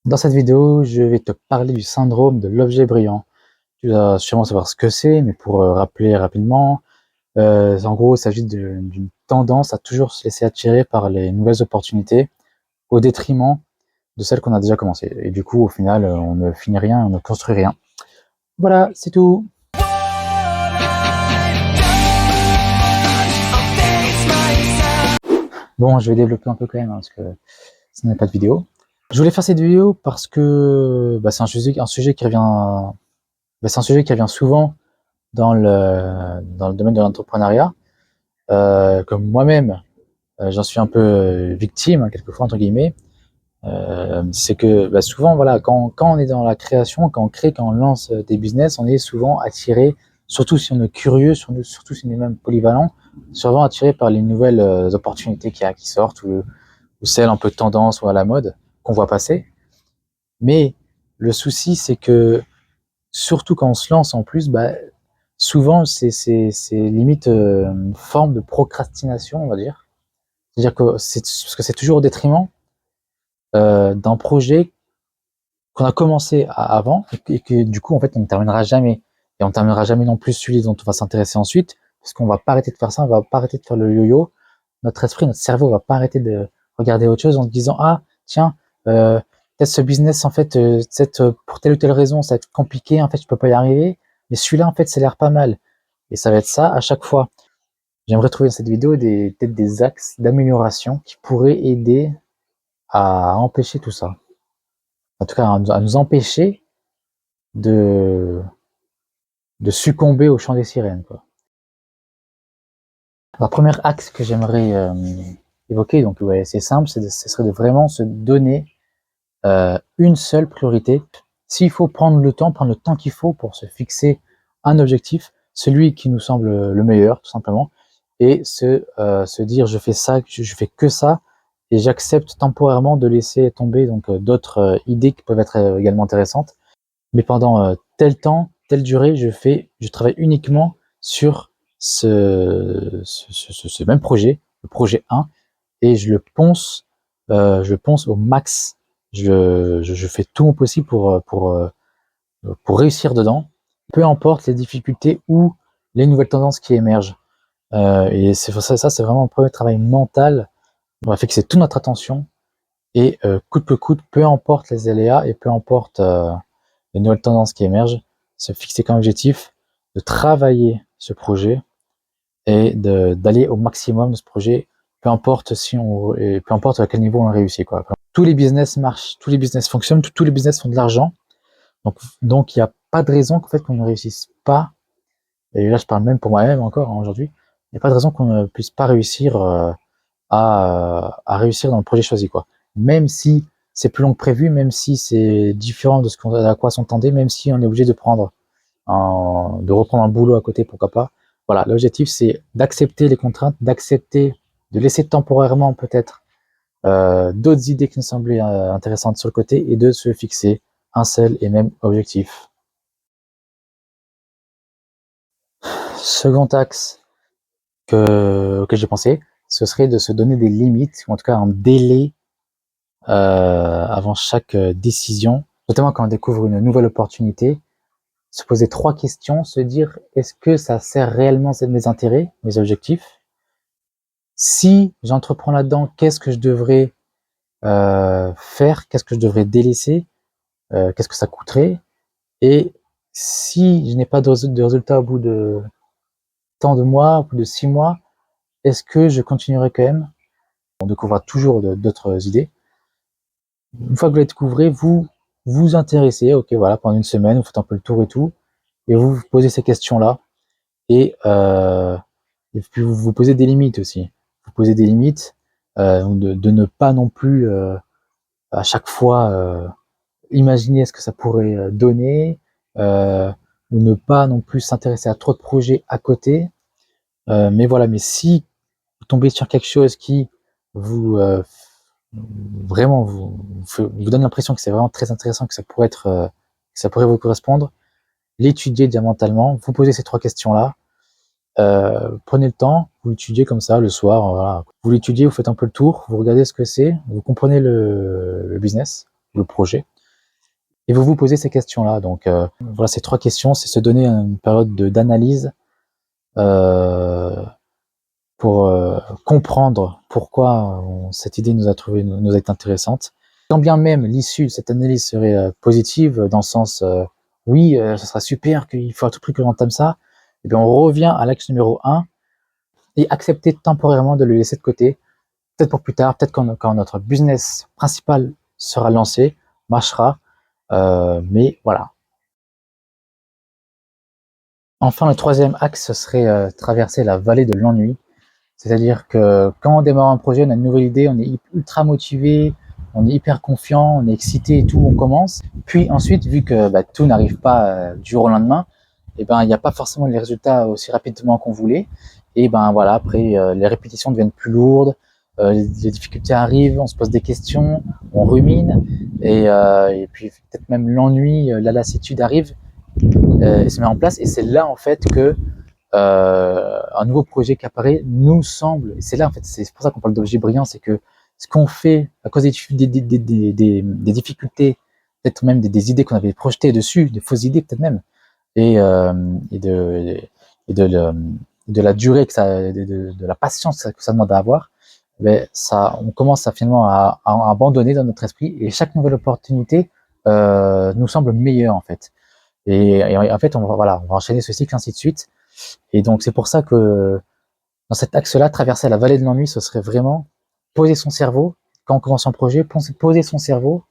Dans cette vidéo, je vais te parler du syndrome de l'objet brillant. Tu vas sûrement savoir ce que c'est, mais pour rappeler rapidement, en gros, il s'agit d'une tendance à toujours se laisser attirer par les nouvelles opportunités au détriment de celles qu'on a déjà commencées. Et du coup, au final, on ne finit rien, on ne construit rien. Voilà, c'est tout. Bon, je vais développer un peu quand même, parce que ce n'est pas de vidéo. Je voulais faire cette vidéo parce que c'est un sujet qui revient. C'est un sujet qui revient souvent dans le domaine de l'entrepreneuriat. Comme moi-même, j'en suis un peu victime, quelquefois, entre guillemets. C'est que souvent, voilà, quand on est dans la création, quand on crée, quand on lance des business, on est souvent attiré, surtout si on est curieux, surtout si on est même polyvalent, souvent attiré par les nouvelles opportunités qui sortent ou celles un peu tendance ou à la mode qu'on voit passer. Mais le souci, c'est que surtout quand on se lance en plus, souvent c'est limite une forme de procrastination, on va dire. C'est-à-dire que parce que c'est toujours au détriment d'un projet qu'on a commencé avant et que du coup en fait on ne terminera jamais. Et on ne terminera jamais non plus celui dont on va s'intéresser ensuite, parce qu'on va pas arrêter de faire ça, on va pas arrêter de faire le yo-yo. Notre esprit, notre cerveau va pas arrêter de regarder autre chose en se disant ah tiens peut-être ce business en fait pour telle ou telle raison ça va être compliqué, en fait je peux pas y arriver, mais celui-là en fait ça a l'air pas mal. Et ça va être ça à chaque fois. J'aimerais trouver dans cette vidéo peut-être des axes d'amélioration qui pourraient aider à empêcher tout ça. En tout cas, à nous empêcher de, de succomber au chant des sirènes, quoi. Alors, premier axe que j'aimerais évoquer, donc ouais, c'est simple, ce serait de vraiment se donner une seule priorité. S'il faut prendre le temps qu'il faut pour se fixer un objectif, celui qui nous semble le meilleur, tout simplement, et se dire je fais ça, je fais que ça, et j'accepte temporairement de laisser tomber donc d'autres idées qui peuvent être également intéressantes. Mais pendant tel temps, telle durée, je travaille uniquement sur ce même projet, le projet 1, et je ponce au max. Je fais tout mon possible pour réussir dedans, peu importe les difficultés ou les nouvelles tendances qui émergent. Et c'est pour ça, c'est vraiment un premier travail mental. On va fixer toute notre attention et coûte que coûte, peu importe les aléas et peu importe les nouvelles tendances qui émergent, se fixer comme objectif de travailler ce projet et d'aller au maximum de ce projet, peu importe peu importe à quel niveau on réussit, quoi. Tous les business marchent, tous les business fonctionnent, tous les business font de l'argent, donc il n'y a pas de raison qu'en fait qu'on ne réussisse pas. Et là je parle même pour moi-même encore aujourd'hui, il n'y a pas de raison qu'on ne puisse pas réussir à réussir dans le projet choisi, quoi. Même si c'est plus long que prévu, même si c'est différent de à quoi s'entendait, même si on est obligé de de reprendre un boulot à côté, pourquoi pas. Voilà, l'objectif c'est d'accepter les contraintes, d'accepter de laisser temporairement peut-être d'autres idées qui nous semblaient intéressantes sur le côté et de se fixer un seul et même objectif. Second axe auquel j'ai pensé, ce serait de se donner des limites, ou en tout cas un délai avant chaque décision, notamment quand on découvre une nouvelle opportunité, se poser 3 questions, se dire est-ce que ça sert réellement mes intérêts, mes objectifs? Si j'entreprends là-dedans, qu'est-ce que je devrais faire? Qu'est-ce que je devrais délaisser? Qu'est-ce que ça coûterait? Et si je n'ai pas de résultat au bout de tant de mois, au bout de 6 mois, est-ce que je continuerai quand même? On découvrira toujours d'autres idées. Une fois que vous les découvrez, vous vous intéressez, ok, voilà, pendant une semaine, vous faites un peu le tour et tout, et vous vous posez ces questions-là, et, et puis vous vous posez des limites aussi. Vous posez des limites, de ne pas non plus à chaque fois imaginer ce que ça pourrait donner, ou ne pas non plus s'intéresser à trop de projets à côté. Mais voilà, mais si vous tombez sur quelque chose qui vous vraiment vous donne l'impression que c'est vraiment très intéressant, que ça pourrait être, que ça pourrait vous correspondre, l'étudier diamantalement, vous posez ces 3 questions-là, prenez le temps, vous l'étudiez comme ça le soir, voilà. Vous l'étudiez, vous faites un peu le tour, vous regardez ce que c'est, vous comprenez le business, le projet, Et vous vous posez ces questions-là. Donc voilà, ces 3 questions, c'est se donner une période d'analyse pour comprendre pourquoi cette idée nous est intéressante. Quand bien même l'issue de cette analyse serait positive, dans le sens oui, ça sera super, qu'il faut à tout prix que j'entame ça, et bien on revient à l'axe numéro 1 et accepter temporairement de le laisser de côté, peut-être pour plus tard, peut-être quand notre business principal sera lancé, marchera, mais voilà. Enfin, le 3e axe, ce serait traverser la vallée de l'ennui. C'est-à-dire que quand on démarre un projet, on a une nouvelle idée, on est ultra motivé, on est hyper confiant, on est excité et tout, on commence. Puis ensuite, vu que tout n'arrive pas du jour au lendemain, et ben il n'y a pas forcément les résultats aussi rapidement qu'on voulait. Et ben voilà, après les répétitions deviennent plus lourdes, les difficultés arrivent, on se pose des questions, on rumine, et puis peut-être même l'ennui, la lassitude arrive et se met en place. Et c'est là en fait que un nouveau projet qui apparaît nous semble, et c'est là en fait, c'est pour ça qu'on parle d'objet brillant, c'est que ce qu'on fait à cause des difficultés, peut-être même des idées qu'on avait projetées dessus, des fausses idées peut-être même, et, euh, et, de, et de, le- de la durée que ça, de la patience que ça demande à avoir, ben ça, on commence à finalement à abandonner dans notre esprit, et chaque nouvelle opportunité nous semble meilleure en fait. Et en fait, on va enchaîner ce cycle ainsi de suite. Et donc c'est pour ça que dans cet axe-là, traverser la vallée de l'ennui, ce serait vraiment poser son cerveau, quand on commence un projet, poser son cerveau,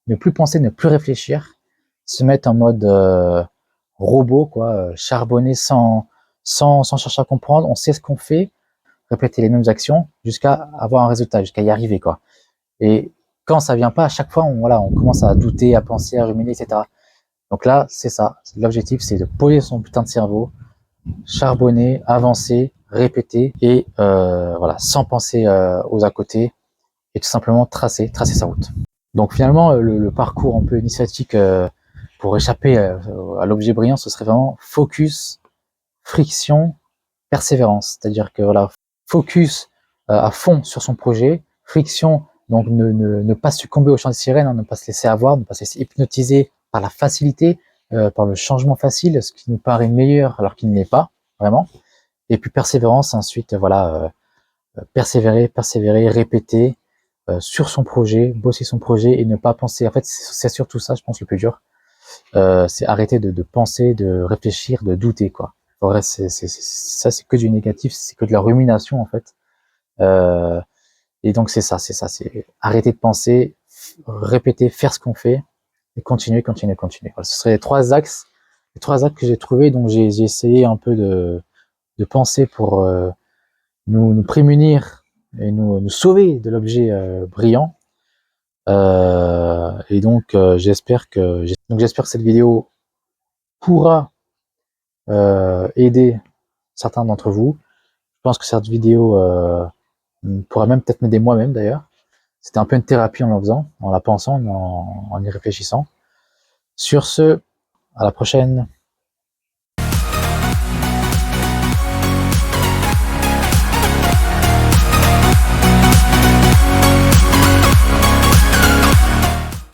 ne plus penser, ne plus réfléchir, se mettre en mode robot, quoi, charbonner sans chercher à comprendre, on sait ce qu'on fait, répéter les mêmes actions jusqu'à avoir un résultat, jusqu'à y arriver, quoi. Et quand ça vient pas, à chaque fois, on commence à douter, à penser, à ruminer, etc. Donc là, c'est ça. L'objectif, c'est de poser son putain de cerveau, charbonner, avancer, répéter et voilà, sans penser aux à côté et tout simplement tracer sa route. Donc finalement, le parcours un peu initiatique pour échapper à l'objet brillant, ce serait vraiment focus, friction, persévérance. C'est-à-dire que voilà, focus à fond sur son projet, friction, donc ne pas succomber au chant des sirènes, hein, ne pas se laisser avoir, ne pas se laisser hypnotiser par la facilité, par le changement facile, ce qui nous paraît meilleur alors qu'il ne l'est pas, vraiment. Et puis persévérance, ensuite, voilà, persévérer, répéter sur son projet, bosser son projet et ne pas penser. En fait, c'est surtout ça, je pense, le plus dur. C'est arrêter de penser, de réfléchir, de douter, quoi. En vrai, ça, c'est que du négatif, c'est que de la rumination, en fait. Euh, et donc, c'est arrêter de penser, répéter, faire ce qu'on fait, et continuer. Voilà, ce seraient les 3 axes que j'ai trouvés, donc j'ai essayé un peu de penser pour nous prémunir et nous sauver de l'objet brillant. Et donc, j'espère que cette vidéo pourra aider certains d'entre vous. Je pense que cette vidéo pourra même peut-être m'aider moi-même d'ailleurs. C'était un peu une thérapie en la faisant, en la pensant, en y réfléchissant. Sur ce, à la prochaine.